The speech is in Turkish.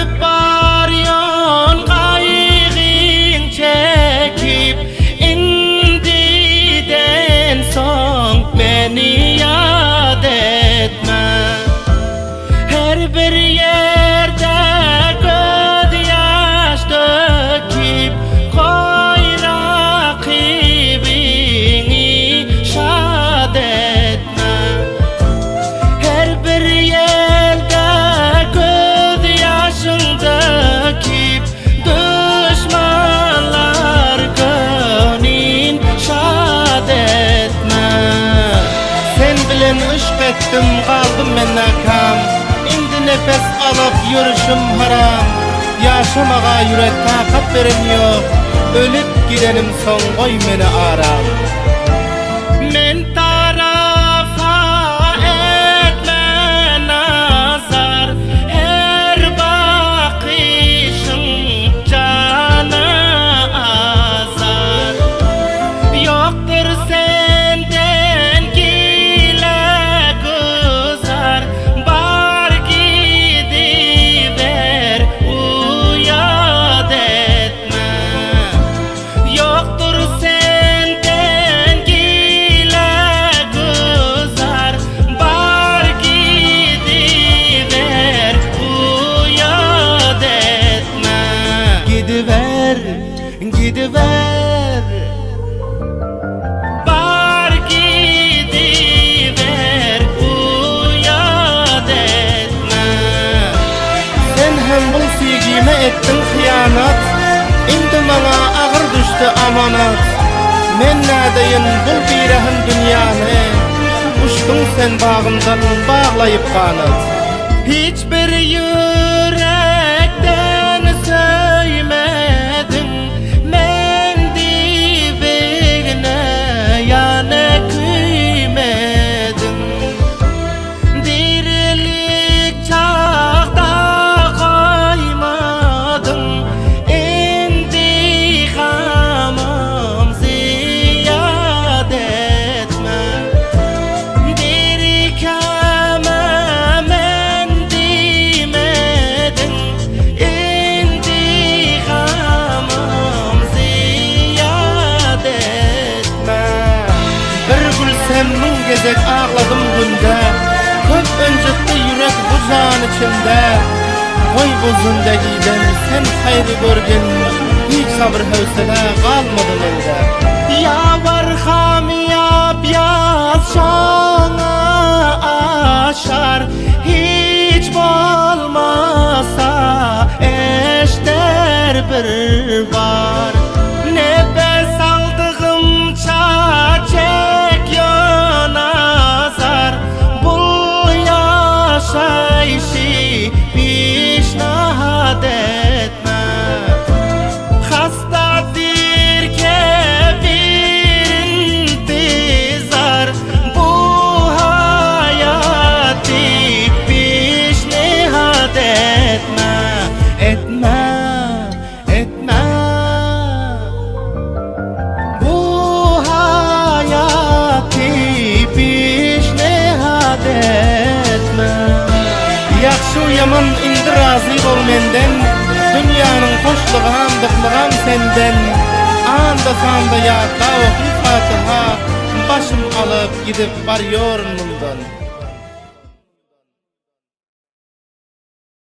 Ötüp baryon kaygın çekip indiden son beni yad etme. Her bir yerde göz yaş döküp koy rakibini şad etme. Her bir yerde göz yaşın döküp düşmanlar gönlün şad etme. Sen bilen ışk ettim kaldım men nakam. Indi nefes alıp yürüşüm haram. Yaşamağa yürek takat veremiyor. Ölüp gidelim son koy meni aram. Men tarafa etme nazar. Her bakışın cana azar. Yoktur senden gile güzar. Bar gidiver uyad etme. Yoktur senden gile güzar. Bar gidiver uyad etme. Gidiver, gidiver. Bar gidiver uyad etme. Sen hem bu sevgime ettin hıyanat. Indi bana ağır düştü amanat. Men nädeyin bul birahın dünyanı. Uçtun sen bağımdan bağlayıp kanat. Hiçbir yürekten söymedin. Men dibine yana küymedin. Dirilik çağda koymadın. İntikamım ziyad etme. Dirikemem endimedin. İntikamım ziyad etme. Bir gülsem min gezek ağladım günde. Köp öncüktü yürek bu can içinde. Koy bu zindagiden sen hayrı görgen. Hiç sabır hövsele kalmadı mende. Ya var hamiyab yaz şana aşar. Hiç olmasa eşter bir var. Nefes aldığımça çekiyor nazar. Bul yaşayışı pişnahad etme. Hastadır kebir intizar. Bu hayatı pişnahad etme. Etme, etme. Bu hayatı pişnahad etme. Yaxşı yaman indi razı bol menden. Dünyanın hoşluğam dıklığam senden. Anda sanda ya tavuk fatiha. Başım alıp gidip varıyorum bundan.